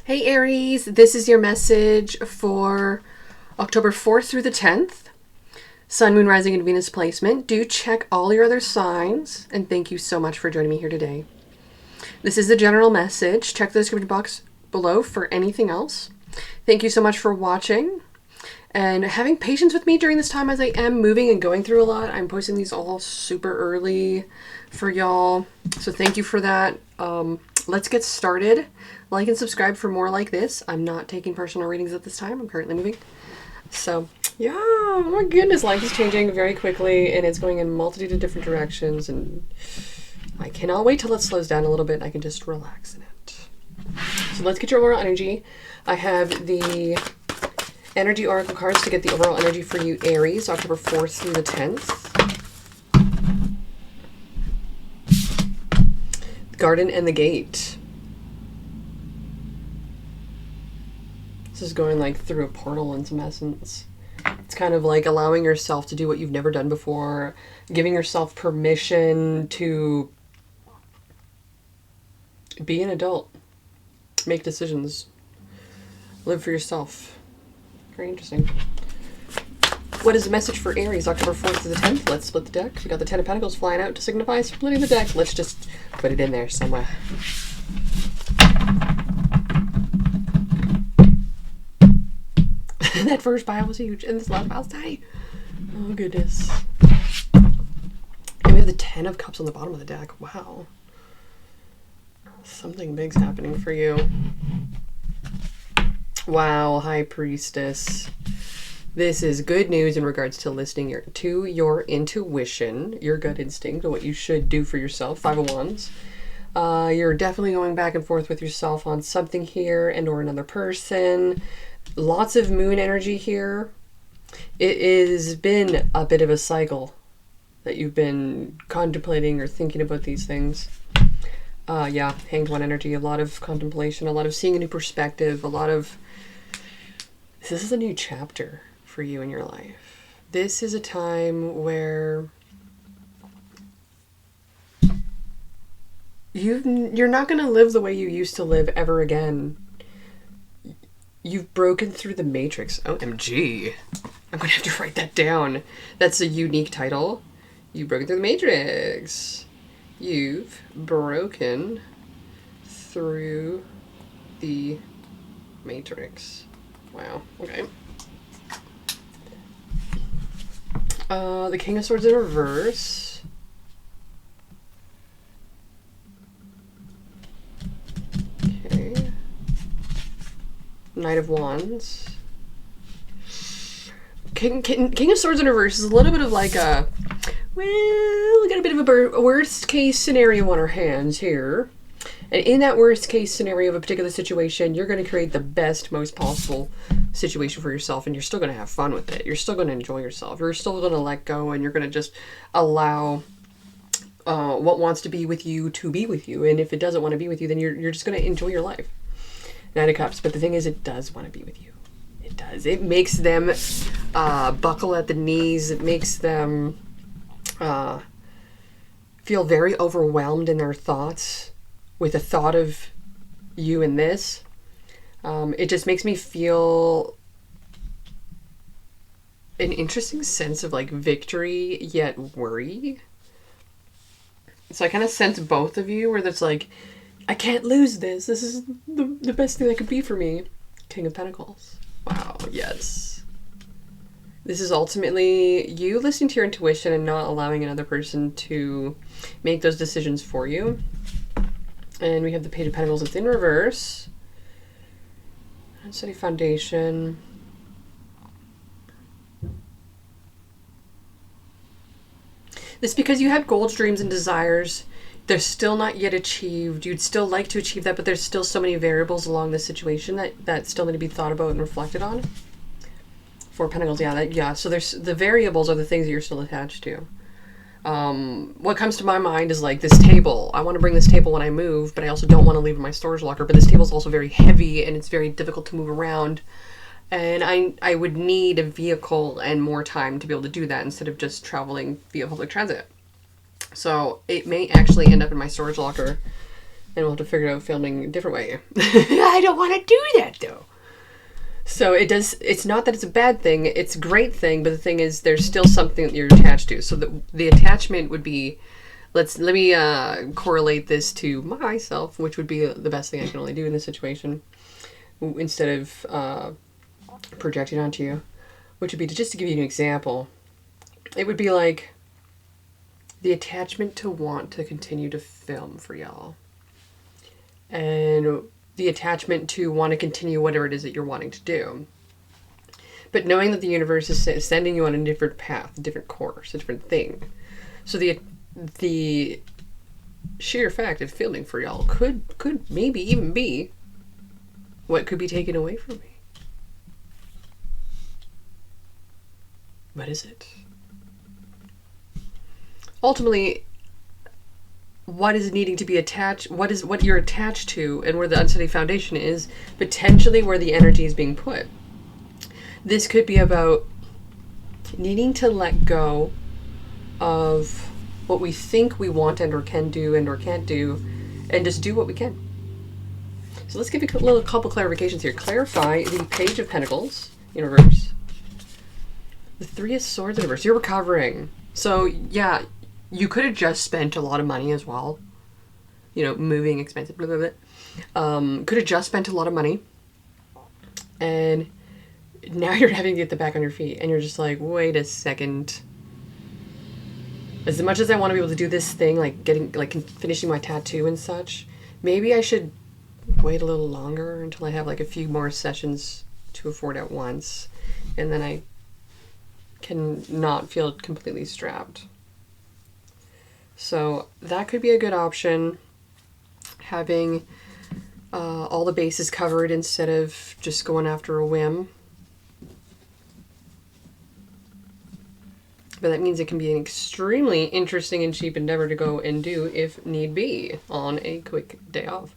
Hey Aries, this is your message for October 4th through the 10th. Sun, Moon, Rising, and Venus placement. Do check all your other signs, and thank you so much for joining me here today. This is the general message. Check the description box below for anything else. Thank you so much for watching and having patience with me during this time as I am moving and going through a lot. I'm posting these all super early for y'all, so thank you for that. Let's get started. Like and subscribe for more like this. I'm not taking personal readings at this time. I'm currently moving. So, yeah, oh my goodness, life is changing very quickly and it's going in a multitude of different directions, and I cannot wait till it slows down a little bit and I can just relax in it. So let's get your overall energy. I have the energy oracle cards to get the overall energy for you, Aries, October 4th through the 10th. The Garden and the Gate. This is going like through a portal in some essence. It's kind of like allowing yourself to do what you've never done before, giving yourself permission to be an adult, make decisions, live for yourself. Very interesting. What is the message for Aries, October 4th to the 10th? Let's split the deck. We got the Ten of Pentacles flying out to signify splitting the deck. Let's just put it in there somewhere. That first pile was huge, and this last pile's tiny. Oh, goodness. And we have the Ten of Cups on the bottom of the deck. Wow. Something big's happening for you. Wow, High Priestess. This is good news in regards to listening to your intuition, your gut instinct, what you should do for yourself. Five of Wands. You're definitely going back and forth with yourself on something here and or another person. Lots of moon energy here. It has been a bit of a cycle that you've been contemplating or thinking about these things. Yeah, Hanged One energy, a lot of contemplation, a lot of seeing a new perspective, a lot of... This is a new chapter for you in your life. This is a time where you're not going to live the way you used to live ever again. You've broken through the matrix. OMG. I'm going to have to write that down. That's a unique title. You've broken through the matrix. You've broken through the matrix. Wow. Okay. The King of Swords in reverse. Okay. Knight of Wands. King of Swords in reverse is a little bit of like a, well, we got a bit of a worst case scenario on our hands here. And in that worst case scenario of a particular situation, you're going to create the best, most possible situation for yourself, and you're still going to have fun with it. You're still going to enjoy yourself. You're still going to let go, and you're going to just allow what wants to be with you to be with you. And if it doesn't want to be with you, then you're just going to enjoy your life. Knight of Cups. But the thing is, it does want to be with you. It does. It makes them buckle at the knees. It makes them feel very overwhelmed in their thoughts with the thought of you in this. It just makes me feel an interesting sense of like victory yet worry. So I kind of sense both of you where that's like, I can't lose this. This is the best thing that could be for me. King of Pentacles. Wow, yes. This is ultimately you listening to your intuition and not allowing another person to make those decisions for you. And we have the Page of Pentacles. It's in reverse. Steady foundation. This is because you had goals, dreams, and desires. They're still not yet achieved. You'd still like to achieve that, but there's still so many variables along the situation that still need to be thought about and reflected on. Four Pentacles, yeah. So there's the variables are the things that you're still attached to. What comes to my mind is like this table. I want to bring this table when I move, but I also don't want to leave in my storage locker. But this table is also very heavy and it's very difficult to move around. And I would need a vehicle and more time to be able to do that instead of just traveling via public transit. So it may actually end up in my storage locker And we'll have to figure out filming a different way. I don't want to do that though. So it's not that it's a bad thing, it's a great thing, but the thing is there's still something that you're attached to. So the attachment would be, let me correlate this to myself, which would be the best thing I can only do in this situation, instead of projecting onto you, which would be just to give you an example. It would be like the attachment to want to continue to film for y'all. And the attachment to want to continue whatever it is that you're wanting to do. But knowing that the universe is sending you on a different path, a different course, a different thing. So the sheer fact of filming for y'all could maybe even be what could be taken away from me. What is it? Ultimately, what is needing to be attached, what you're attached to, and where the unsteady foundation is, potentially where the energy is being put. This could be about needing to let go of what we think we want and or can do and or can't do, and just do what we can. So let's give you a couple clarifications here. Clarify the Page of Pentacles in reverse. The Three of Swords in reverse. You're recovering. So yeah, you could have just spent a lot of money as well. You know, moving, expensive, blah, blah, blah. Could have just spent a lot of money. And now you're having to get the back on your feet. And you're just like, wait a second. As much as I want to be able to do this thing, like finishing my tattoo and such, maybe I should wait a little longer until I have like a few more sessions to afford at once. And then I can not feel completely strapped. So that could be a good option, having all the bases covered instead of just going after a whim. But that means it can be an extremely interesting and cheap endeavor to go and do if need be on a quick day off.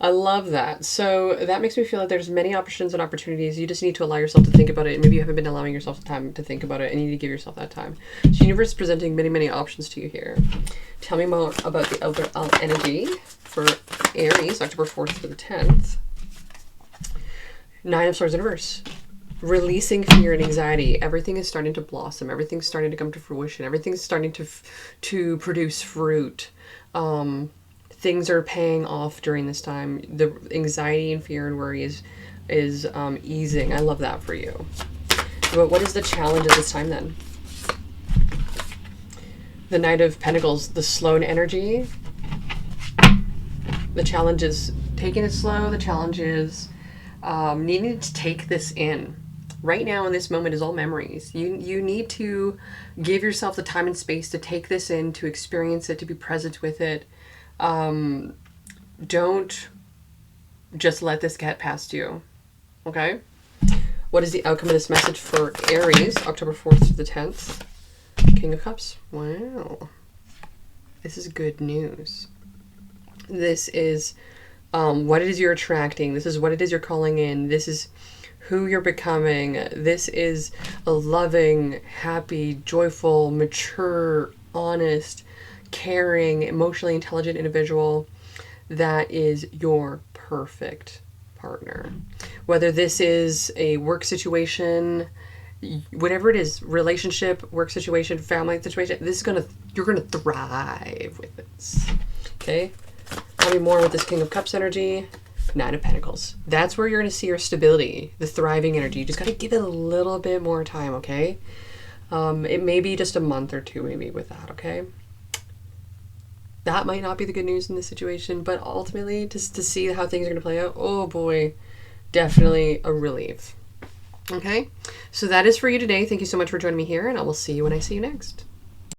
I love that. So that makes me feel like there's many options and opportunities. You just need to allow yourself to think about it. Maybe you haven't been allowing yourself the time to think about it, and you need to give yourself that time. So the universe is presenting many, many options to you here. Tell me more about the overall energy for Aries, October 4th through the 10th. Nine of Swords in reverse. Releasing fear and anxiety. Everything is starting to blossom. Everything's starting to come to fruition. Everything's starting to produce fruit. Things are paying off during this time. The anxiety and fear and worry is easing. I love that for you. But what is the challenge at this time then? The Knight of Pentacles, the slow energy. The challenge is taking it slow. The challenge is needing to take this in. Right now in this moment is all memories. You need to give yourself the time and space to take this in, to experience it, to be present with it. Don't just let this get past you. Okay? What is the outcome of this message for Aries, October 4th to the 10th? King of Cups. Wow. This is good news. This is what it is you're attracting. This is what it is you're calling in. This is who you're becoming. This is a loving, happy, joyful, mature, honest, caring, emotionally intelligent individual that is your perfect partner. Whether this is a work situation, whatever it is, relationship, work situation, family situation, you're gonna thrive with this. Okay? Tell me more with this King of Cups energy. Nine of Pentacles. That's where you're going to see your stability, the thriving energy. You just got to give it a little bit more time, okay? It may be just a month or two maybe with that, okay? That might not be the good news in this situation, but ultimately, just to see how things are going to play out, oh boy, definitely a relief. Okay? So that is for you today. Thank you so much for joining me here, and I will see you when I see you next.